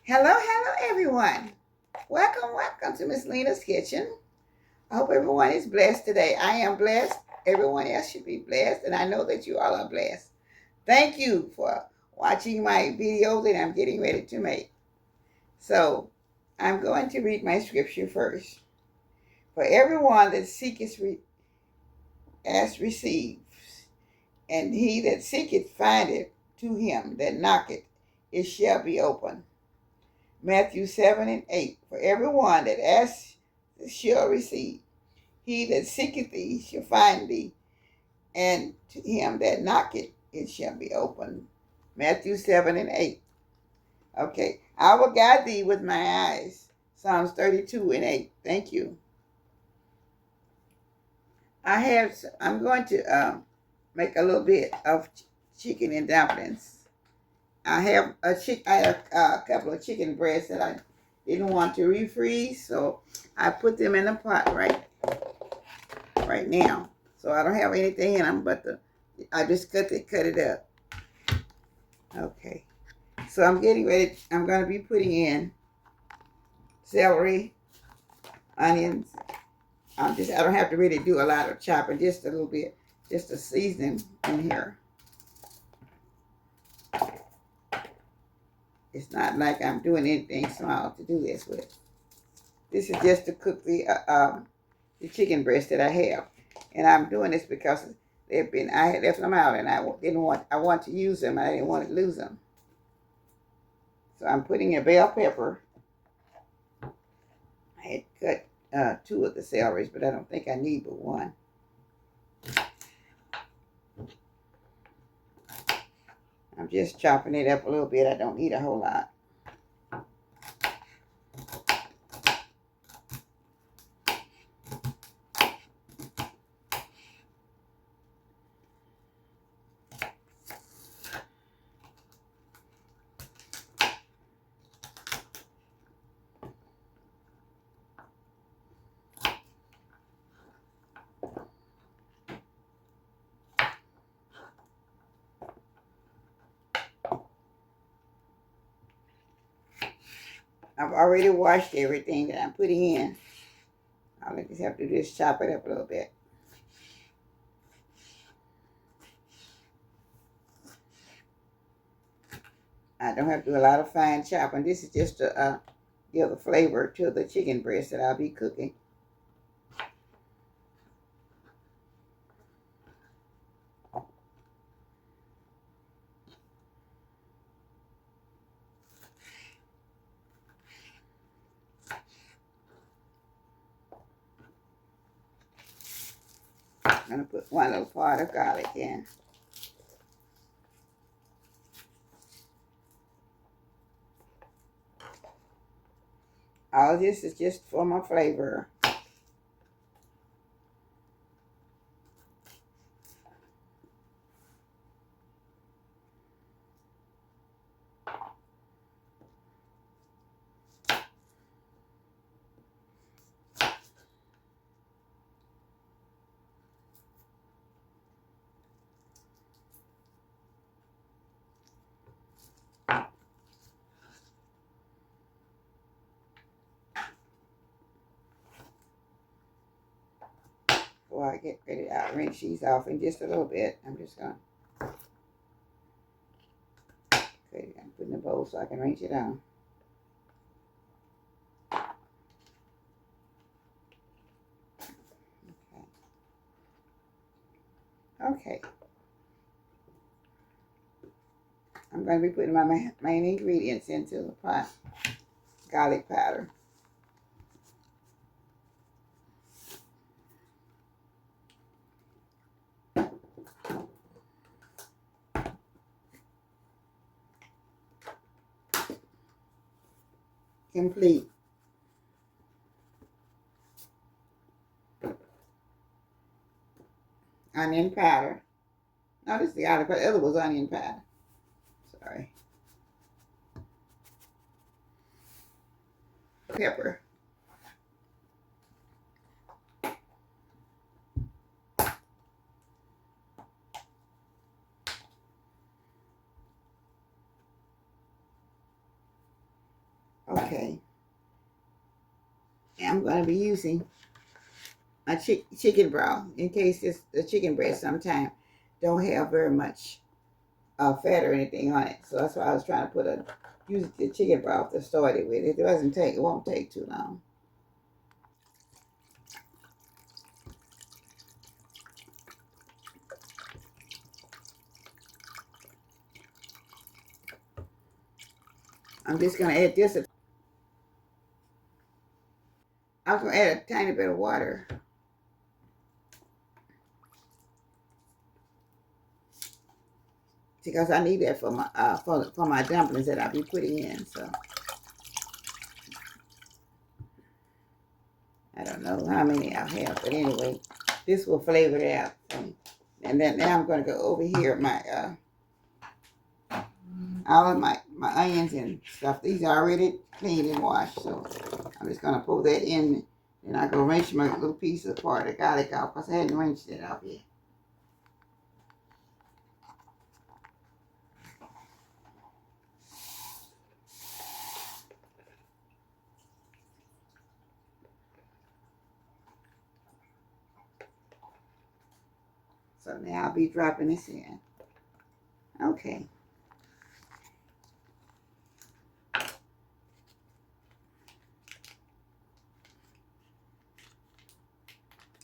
Hello, everyone. Welcome to Miss Lena's Kitchen. I hope everyone is blessed today. I am blessed. Everyone else should be blessed, and I know that you all are blessed. Thank you for watching my videos that I'm getting ready to make. So, I'm going to read my scripture first. For everyone that seeketh receives, and he that seeketh findeth. To him that knocketh, it shall be open. Matthew 7:8. For everyone that asks shall receive. He that seeketh thee shall find thee, and to him that knocketh it shall be opened. Matthew 7:8. Okay. I will guide thee with my eyes. Psalms 32:8. Thank you. I'm going to make a little bit of chicken and dumplings. I have a couple of chicken breasts that I didn't want to refreeze, so I put them in the pot right now. So I don't have anything in them, but I just cut it up. Okay. So I'm getting ready. I'm going to be putting in celery, onions. I don't have to really do a lot of chopping, just a little bit, just a seasoning in here. It's not like I'm doing anything small to do this with. This is just to cook the chicken breast that I have, and I'm doing this because I had left them out, and I want to use them. I didn't want to lose them, so I'm putting a bell pepper. I had cut 2 of the celeries, but I don't think I need but 1. I'm just chopping it up a little bit. I don't need a whole lot. I've already washed everything that I'm putting in. I'll just have to just chop it up a little bit. I don't have to do a lot of fine chopping. This is just to give the flavor to the chicken breast that I'll be cooking. I'm going to put 1 little part of garlic in. All this is just for my flavor. Before I get ready, I'll rinse these off in just a little bit. I'm just going to put it in the bowl so I can rinse it on. Okay. I'm going to be putting my main ingredients into the pot. Garlic powder. Complete. Onion powder. No, this is the garlic powder. The other was onion powder. Sorry. Pepper. Okay. And I'm going to be using my chicken broth in case the chicken breast sometimes don't have very much fat or anything on it. So that's why I was trying to use the chicken broth to start it with. It won't take too long. I'm just going to add this. I was going to add a tiny bit of water because I need that for my for my dumplings that I'll be putting in. So I don't know how many I'll have, but anyway, this will flavor it out. And then now I'm going to go over here my all of my onions and stuff. These are already cleaned and washed, so I'm just going to pull that in, and I go rinse my little piece of part of garlic off because I hadn't rinsed it off yet. So now I'll be dropping this in. Okay.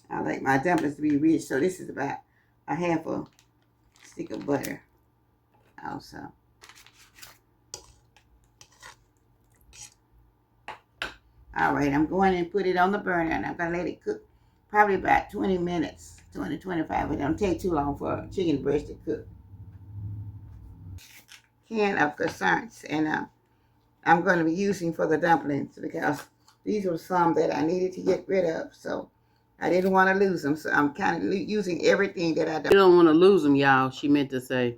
I like my dumplings to be rich, so this is about a half a stick of butter also. All right, I'm going and put it on the burner, and I'm going to let it cook probably about 20 minutes, 20, 25. It don't take too long for a chicken breast to cook. Can of croissants, and I'm going to be using for the dumplings because these were some that I needed to get rid of, so I didn't want to lose them, so I'm kind of using everything that I don't. You don't want to lose them, y'all, she meant to say.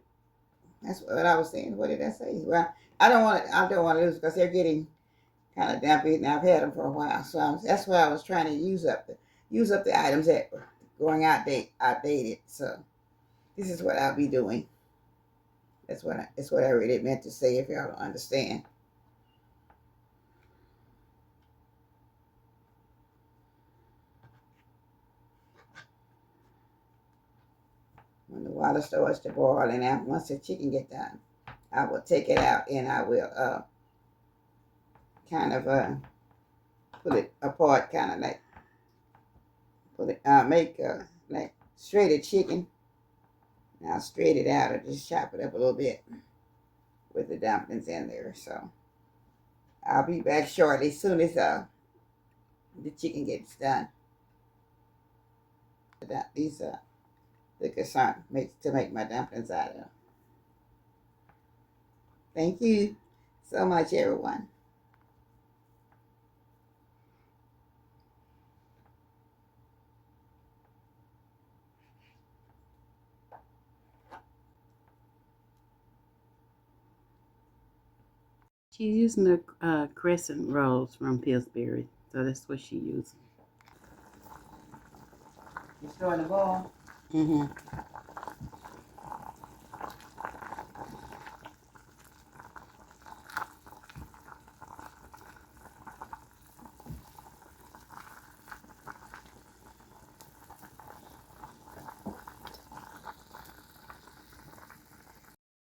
That's what I was saying. What did I say? Well, I don't want to lose because they're getting kind of dumpy, and I've had them for a while, so that's why I was trying to use up the items that were going outdated. So this is what I'll be doing. That's what I really meant to say. If y'all don't understand. When the water starts to boil, and once the chicken gets done, I will take it out and I will kind of put it apart, kind of like make like shredded chicken. And I'll straight it out or just chop it up a little bit with the dumplings in there. So I'll be back shortly as soon as the chicken gets done. These the croissant to make my dumplings out of. Thank you so much, everyone. She's using the Crescent rolls from Pillsbury, so that's what she using. You stirring the bowl? Mm-hmm.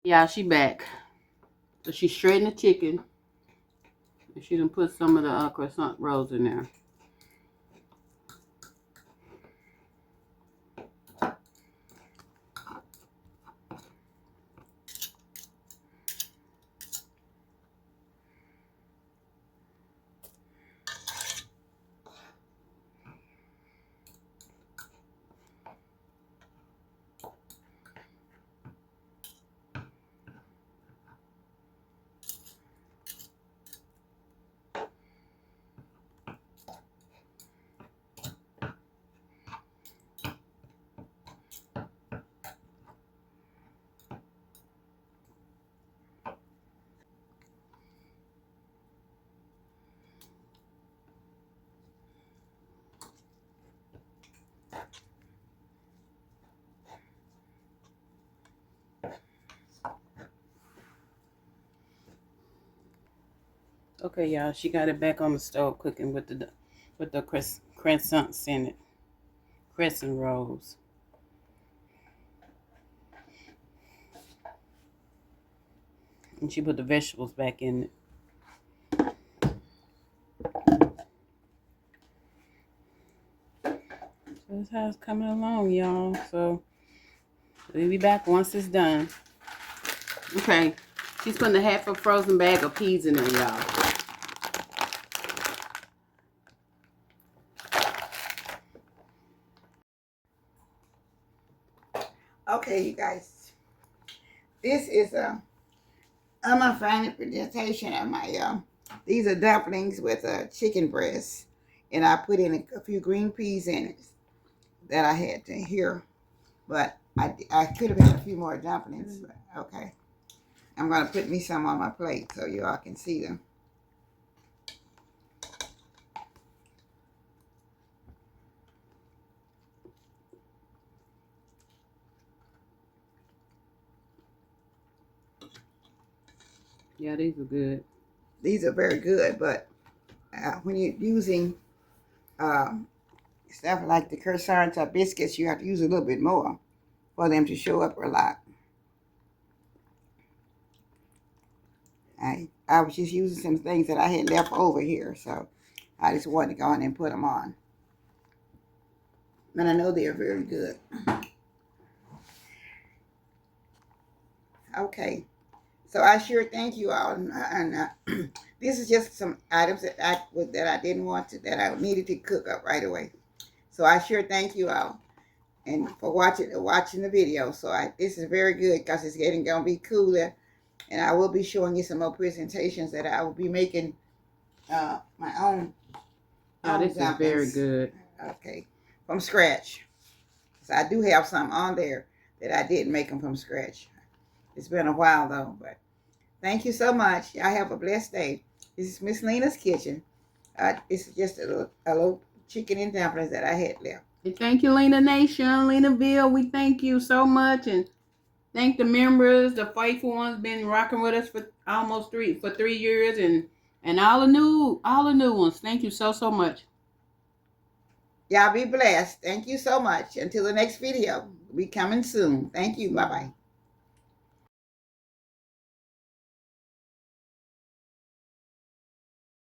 Yeah, she back. So she straightened the chicken, and she done put some of the croissant rolls in there. Okay, y'all. She got it back on the stove cooking with the crescents in it. Crescent rolls. And she put the vegetables back in it. So that's how it's coming along, y'all. So we'll be back once it's done. Okay. She's putting a half a frozen bag of peas in there, y'all. Okay, you guys. This is my final presentation of my these are dumplings with chicken breast, and I put in a few green peas in it that I had to hear, but I could have had a few more dumplings. But okay, I'm gonna put me some on my plate so you all can see them. Yeah, these are good. These are very good, but when you're using stuff like the Crescent or biscuits, you have to use a little bit more for them to show up a lot. I was just using some things that I had left over here, so I just wanted to go on and put them on. And I know they're very good. Okay, so I sure thank you all. And this is just some items that I didn't want to, that I needed to cook up right away. So I sure thank you all and for watching the video. So this is very good because it's gonna be cooler, and I will be showing you some more presentations that I will be making my own. Oh, this is very good. Okay, from scratch. So I do have some on there that I didn't make them from scratch. It's been a while though, but thank you so much. Y'all have a blessed day. This is Miss Lena's Kitchen. This is just a little chicken and dumplings that I had left. And thank you, Lena Nation, Lenaville. We thank you so much, and thank the members, the faithful ones, been rocking with us for almost 3 years, and all the new ones. Thank you so much. Y'all be blessed. Thank you so much. Until the next video. Be coming soon. Thank you. Bye-bye.